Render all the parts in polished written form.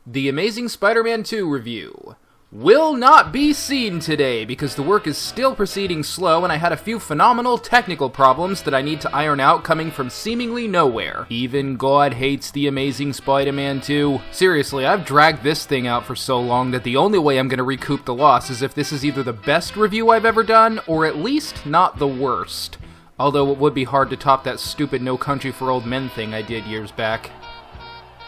The Amazing Spider-Man 2 review will not be seen today because the work is still proceeding slow and I had a few phenomenal technical problems that I need to iron out coming from seemingly nowhere. Even God hates The Amazing Spider-Man 2. Seriously, I've dragged this thing out for so long that the only way I'm gonna recoup the loss is if this is either the best review I've ever done or at least not the worst. Although it would be hard to top that stupid No Country for Old Men thing I did years back.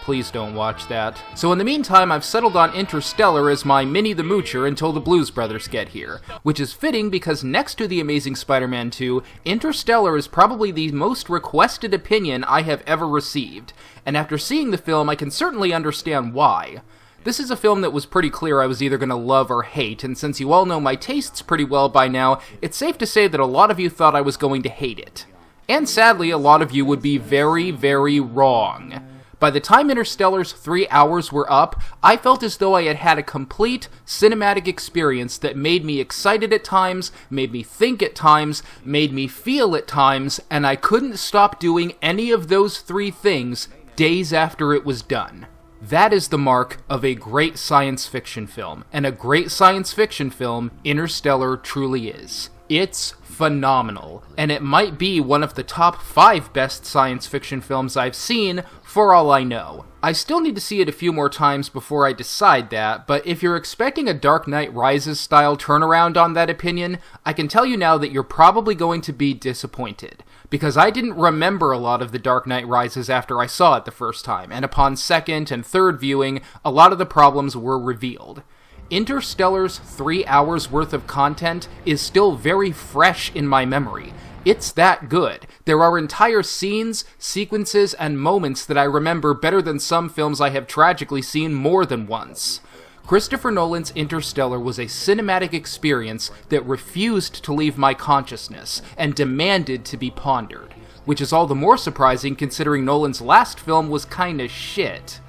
Please don't watch that. So in the meantime, I've settled on Interstellar as my Minnie the Moocher until the Blues Brothers get here, which is fitting because next to The Amazing Spider-Man 2, Interstellar is probably the most requested opinion I have ever received, and after seeing the film, I can certainly understand why. This is a film that was pretty clear I was either going to love or hate, and since you all know my tastes pretty well by now, it's safe to say that a lot of you thought I was going to hate it. And sadly, a lot of you would be very, very wrong. By the time Interstellar's 3 hours were up, I felt as though I had had a complete cinematic experience that made me excited at times, made me think at times, made me feel at times, and I couldn't stop doing any of those three things days after it was done. That is the mark of a great science fiction film, and a great science fiction film Interstellar truly is. It's phenomenal, and it might be one of the top 5 best science fiction films I've seen, for all I know. I still need to see it a few more times before I decide that, but if you're expecting a Dark Knight Rises style turnaround on that opinion, I can tell you now that you're probably going to be disappointed, because I didn't remember a lot of the Dark Knight Rises after I saw it the first time, and upon second and third viewing, a lot of the problems were revealed. Interstellar's 3 hours worth of content is still very fresh in my memory. It's that good. There are entire scenes, sequences, and moments that I remember better than some films I have tragically seen more than once. Christopher Nolan's Interstellar was a cinematic experience that refused to leave my consciousness and demanded to be pondered, which is all the more surprising considering Nolan's last film was kinda shit.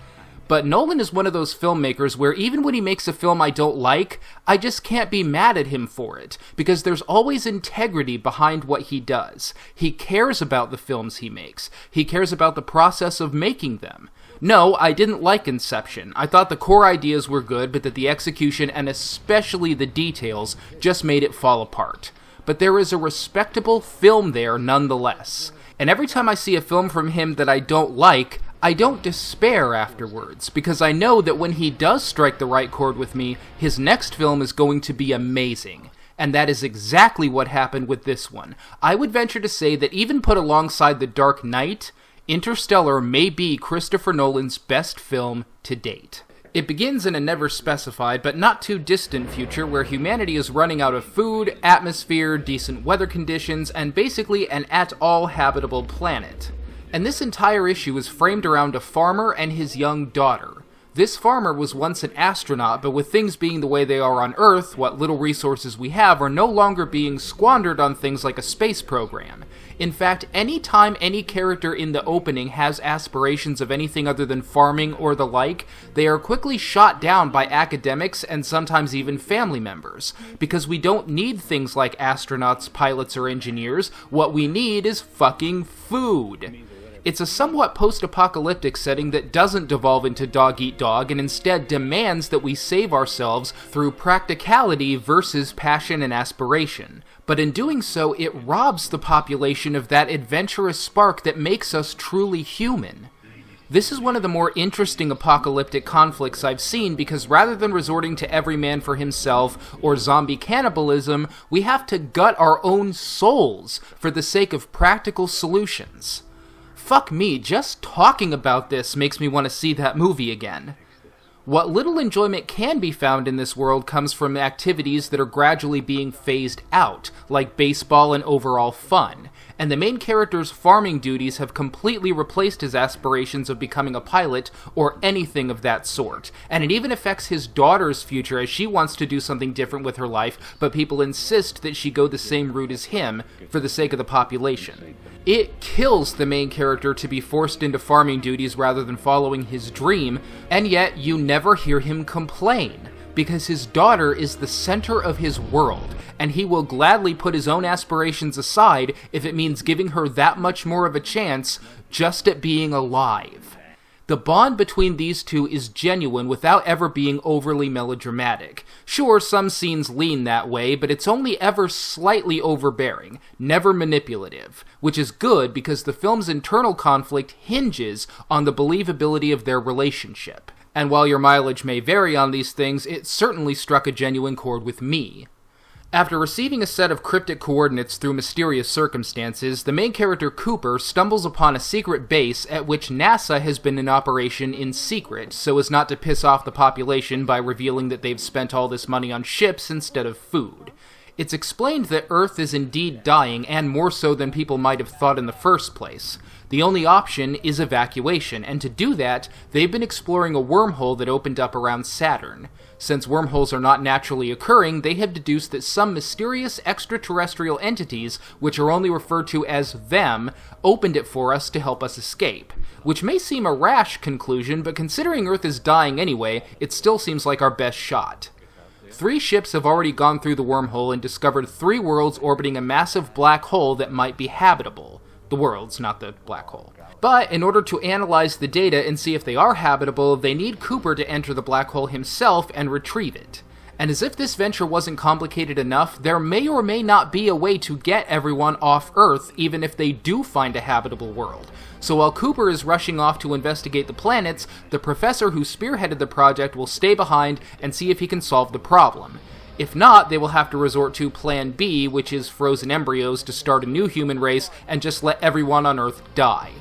But Nolan is one of those filmmakers where even when he makes a film I don't like, I just can't be mad at him for it, because there's always integrity behind what he does. He cares about the films he makes. He cares about the process of making them. No, I didn't like Inception. I thought the core ideas were good, but that the execution, and especially the details, just made it fall apart. But there is a respectable film there nonetheless. And every time I see a film from him that I don't like, I don't despair afterwards, because I know that when he does strike the right chord with me, his next film is going to be amazing. And that is exactly what happened with this one. I would venture to say that even put alongside The Dark Knight, Interstellar may be Christopher Nolan's best film to date. It begins in a never-specified but not too distant future where humanity is running out of food, atmosphere, decent weather conditions, and basically an at-all habitable planet. And this entire issue is framed around a farmer and his young daughter. This farmer was once an astronaut, but with things being the way they are on Earth, what little resources we have are no longer being squandered on things like a space program. In fact, any time any character in the opening has aspirations of anything other than farming or the like, they are quickly shot down by academics and sometimes even family members. Because we don't need things like astronauts, pilots, or engineers. What we need is fucking food. It's a somewhat post-apocalyptic setting that doesn't devolve into dog-eat-dog and instead demands that we save ourselves through practicality versus passion and aspiration. But in doing so, it robs the population of that adventurous spark that makes us truly human. This is one of the more interesting apocalyptic conflicts I've seen because rather than resorting to every man for himself or zombie cannibalism, we have to gut our own souls for the sake of practical solutions. Fuck me, just talking about this makes me want to see that movie again. What little enjoyment can be found in this world comes from activities that are gradually being phased out, like baseball and overall fun. And the main character's farming duties have completely replaced his aspirations of becoming a pilot or anything of that sort. And it even affects his daughter's future as she wants to do something different with her life, but people insist that she go the same route as him for the sake of the population. It kills the main character to be forced into farming duties rather than following his dream, and yet you never hear him complain. Because his daughter is the center of his world, and he will gladly put his own aspirations aside if it means giving her that much more of a chance just at being alive. The bond between these two is genuine without ever being overly melodramatic. Sure, some scenes lean that way, but it's only ever slightly overbearing, never manipulative, which is good because the film's internal conflict hinges on the believability of their relationship. And while your mileage may vary on these things, it certainly struck a genuine chord with me. After receiving a set of cryptic coordinates through mysterious circumstances, the main character Cooper stumbles upon a secret base at which NASA has been in operation in secret, so as not to piss off the population by revealing that they've spent all this money on ships instead of food. It's explained that Earth is indeed dying, and more so than people might have thought in the first place. The only option is evacuation, and to do that, they've been exploring a wormhole that opened up around Saturn. Since wormholes are not naturally occurring, they have deduced that some mysterious extraterrestrial entities, which are only referred to as them, opened it for us to help us escape. Which may seem a rash conclusion, but considering Earth is dying anyway, it still seems like our best shot. 3 ships have already gone through the wormhole and discovered 3 worlds orbiting a massive black hole that might be habitable. The worlds, not the black hole. But in order to analyze the data and see if they are habitable, they need Cooper to enter the black hole himself and retrieve it. And as if this venture wasn't complicated enough, there may or may not be a way to get everyone off Earth, even if they do find a habitable world. So while Cooper is rushing off to investigate the planets, the professor who spearheaded the project will stay behind and see if he can solve the problem. If not, they will have to resort to Plan B, which is frozen embryos to start a new human race and just let everyone on Earth die.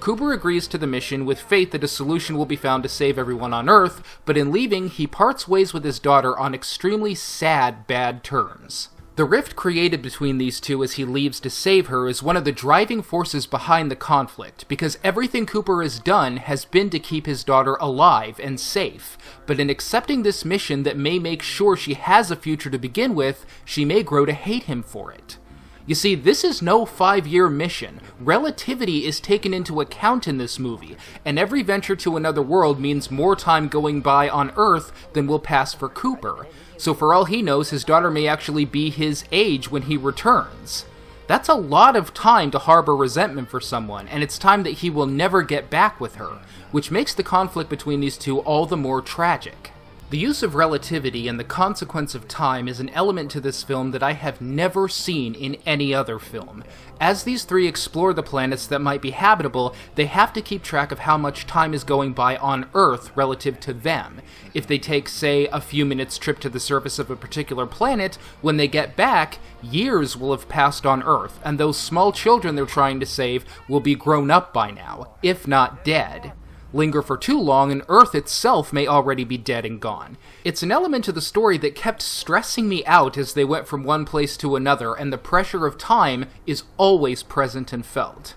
Cooper agrees to the mission with faith that a solution will be found to save everyone on Earth, but in leaving, he parts ways with his daughter on extremely sad, bad terms. The rift created between these two as he leaves to save her is one of the driving forces behind the conflict, because everything Cooper has done has been to keep his daughter alive and safe, but in accepting this mission that may make sure she has a future to begin with, she may grow to hate him for it. You see, this is no 5-year mission. Relativity is taken into account in this movie, and every venture to another world means more time going by on Earth than will pass for Cooper. So for all he knows, his daughter may actually be his age when he returns. That's a lot of time to harbor resentment for someone, and it's time that he will never get back with her, which makes the conflict between these two all the more tragic. The use of relativity and the consequence of time is an element to this film that I have never seen in any other film. As these 3 explore the planets that might be habitable, they have to keep track of how much time is going by on Earth relative to them. If they take, say, a few minutes trip to the surface of a particular planet, when they get back, years will have passed on Earth, and those small children they're trying to save will be grown up by now, if not dead. Linger for too long, and Earth itself may already be dead and gone. It's an element to the story that kept stressing me out as they went from one place to another, and the pressure of time is always present and felt.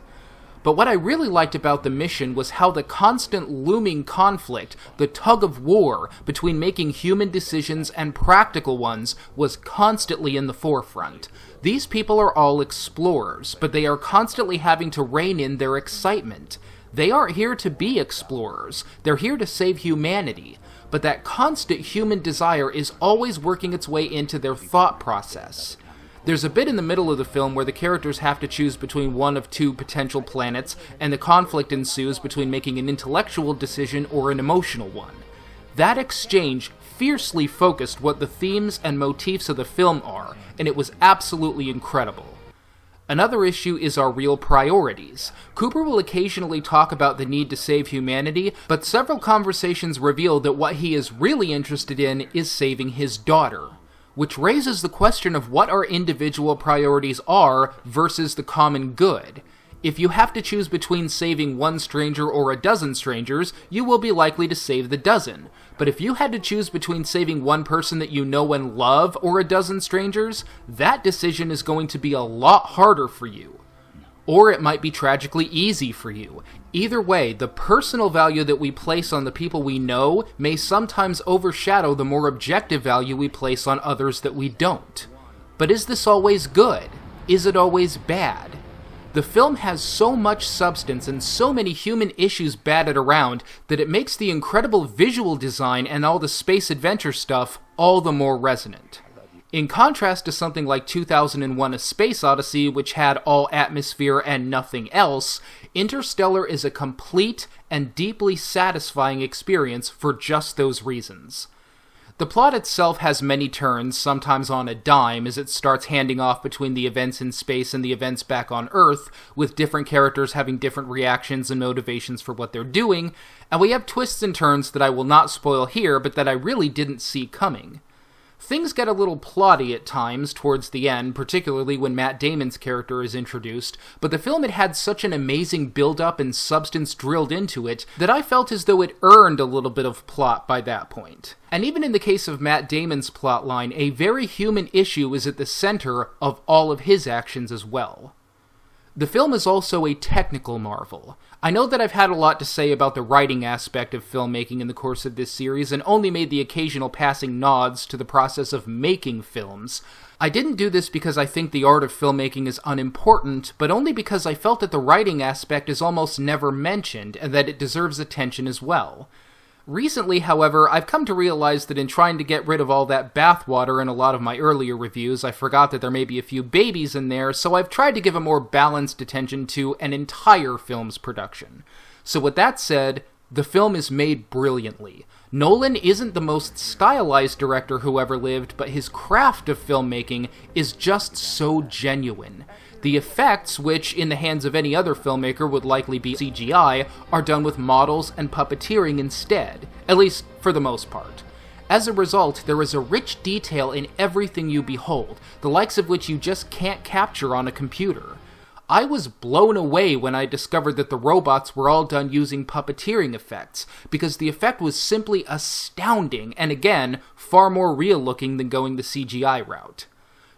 But what I really liked about the mission was how the constant looming conflict, the tug of war between making human decisions and practical ones, was constantly in the forefront. These people are all explorers, but they are constantly having to rein in their excitement. They aren't here to be explorers, they're here to save humanity, but that constant human desire is always working its way into their thought process. There's a bit in the middle of the film where the characters have to choose between one of 2 potential planets, and the conflict ensues between making an intellectual decision or an emotional one. That exchange fiercely focused what the themes and motifs of the film are, and it was absolutely incredible. Another issue is our real priorities. Cooper will occasionally talk about the need to save humanity, but several conversations reveal that what he is really interested in is saving his daughter, which raises the question of what our individual priorities are versus the common good. If you have to choose between saving 1 stranger or a dozen strangers, you will be likely to save the dozen. But if you had to choose between saving 1 person that you know and love or a dozen strangers, that decision is going to be a lot harder for you. Or it might be tragically easy for you. Either way, the personal value that we place on the people we know may sometimes overshadow the more objective value we place on others that we don't. But is this always good? Is it always bad? The film has so much substance and so many human issues batted around that it makes the incredible visual design and all the space adventure stuff all the more resonant. In contrast to something like 2001: A Space Odyssey, which had all atmosphere and nothing else, Interstellar is a complete and deeply satisfying experience for just those reasons. The plot itself has many turns, sometimes on a dime, as it starts handing off between the events in space and the events back on Earth, with different characters having different reactions and motivations for what they're doing, and we have twists and turns that I will not spoil here, but that I really didn't see coming. Things get a little plotty at times towards the end, particularly when Matt Damon's character is introduced, but the film had such an amazing build-up and substance drilled into it that I felt as though it earned a little bit of plot by that point. And even in the case of Matt Damon's plotline, a very human issue is at the center of all of his actions as well. The film is also a technical marvel. I know that I've had a lot to say about the writing aspect of filmmaking in the course of this series, and only made the occasional passing nods to the process of making films. I didn't do this because I think the art of filmmaking is unimportant, but only because I felt that the writing aspect is almost never mentioned, and that it deserves attention as well. Recently, however, I've come to realize that in trying to get rid of all that bathwater in a lot of my earlier reviews, I forgot that there may be a few babies in there, so I've tried to give a more balanced attention to an entire film's production. So with that said, the film is made brilliantly. Nolan isn't the most stylized director who ever lived, but his craft of filmmaking is just so genuine. The effects, which in the hands of any other filmmaker would likely be CGI, are done with models and puppeteering instead, at least for the most part. As a result, there is a rich detail in everything you behold, the likes of which you just can't capture on a computer. I was blown away when I discovered that the robots were all done using puppeteering effects, because the effect was simply astounding, and again, far more real looking than going the CGI route.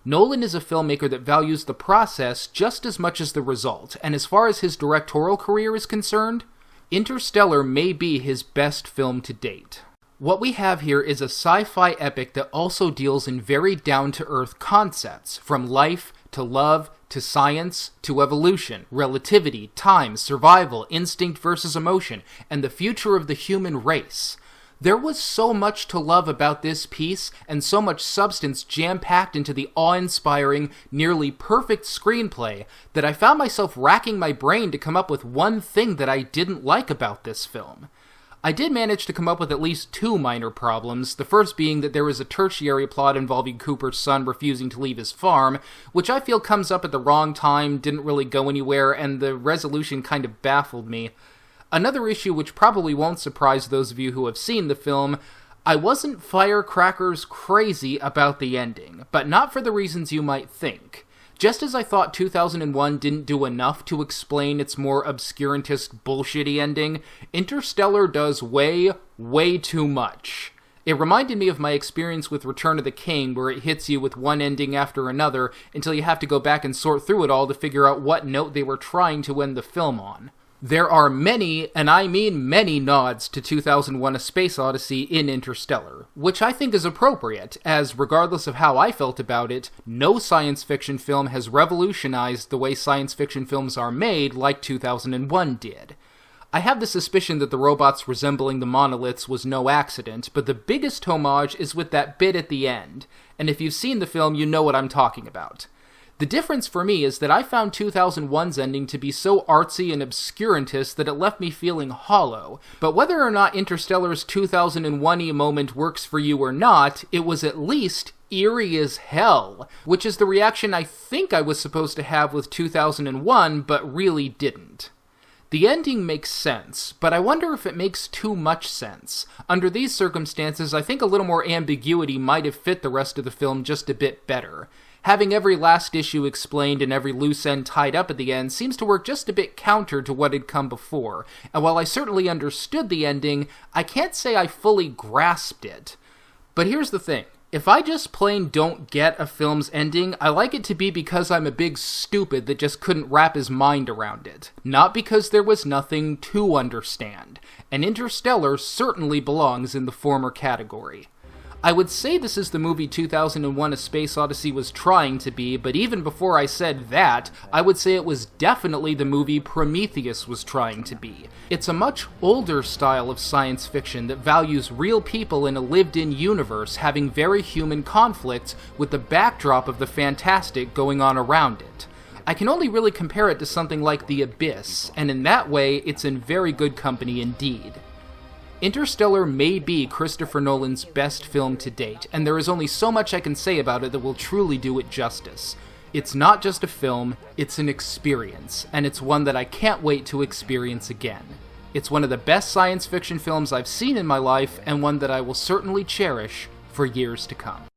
Nolan is a filmmaker that values the process just as much as the result, and as far as his directorial career is concerned, Interstellar may be his best film to date. What we have here is a sci-fi epic that also deals in very down-to-earth concepts, from life to love to science to evolution, relativity, time, survival, instinct versus emotion, and the future of the human race. There was so much to love about this piece, and so much substance jam-packed into the awe-inspiring, nearly perfect screenplay, that I found myself racking my brain to come up with one thing that I didn't like about this film. I did manage to come up with at least two minor problems, the first being that there is a tertiary plot involving Cooper's son refusing to leave his farm, which I feel comes up at the wrong time, didn't really go anywhere, and the resolution kind of baffled me. Another issue which probably won't surprise those of you who have seen the film, I wasn't firecrackers crazy about the ending, but not for the reasons you might think. Just as I thought 2001 didn't do enough to explain its more obscurantist, bullshitty ending, Interstellar does way, way too much. It reminded me of my experience with Return of the King, where it hits you with one ending after another until you have to go back and sort through it all to figure out what note they were trying to end the film on. There are many, and I mean many, nods to 2001: A Space Odyssey in Interstellar, which I think is appropriate, as regardless of how I felt about it, no science fiction film has revolutionized the way science fiction films are made like 2001 did. I have the suspicion that the robots resembling the monoliths was no accident, but the biggest homage is with that bit at the end, and if you've seen the film, you know what I'm talking about. The difference for me is that I found 2001's ending to be so artsy and obscurantist that it left me feeling hollow, but whether or not Interstellar's 2001-y moment works for you or not, it was at least eerie as hell, which is the reaction I think I was supposed to have with 2001, but really didn't. The ending makes sense, but I wonder if it makes too much sense. Under these circumstances, I think a little more ambiguity might have fit the rest of the film just a bit better. Having every last issue explained and every loose end tied up at the end seems to work just a bit counter to what had come before, and while I certainly understood the ending, I can't say I fully grasped it. But here's the thing. If I just plain don't get a film's ending, I like it to be because I'm a big stupid that just couldn't wrap his mind around it, not because there was nothing to understand, and Interstellar certainly belongs in the former category. I would say this is the movie 2001: A Space Odyssey was trying to be, but even before I said that, I would say it was definitely the movie Prometheus was trying to be. It's a much older style of science fiction that values real people in a lived-in universe having very human conflicts with the backdrop of the fantastic going on around it. I can only really compare it to something like The Abyss, and in that way, it's in very good company indeed. Interstellar may be Christopher Nolan's best film to date, and there is only so much I can say about it that will truly do it justice. It's not just a film, it's an experience, and it's one that I can't wait to experience again. It's one of the best science fiction films I've seen in my life, and one that I will certainly cherish for years to come.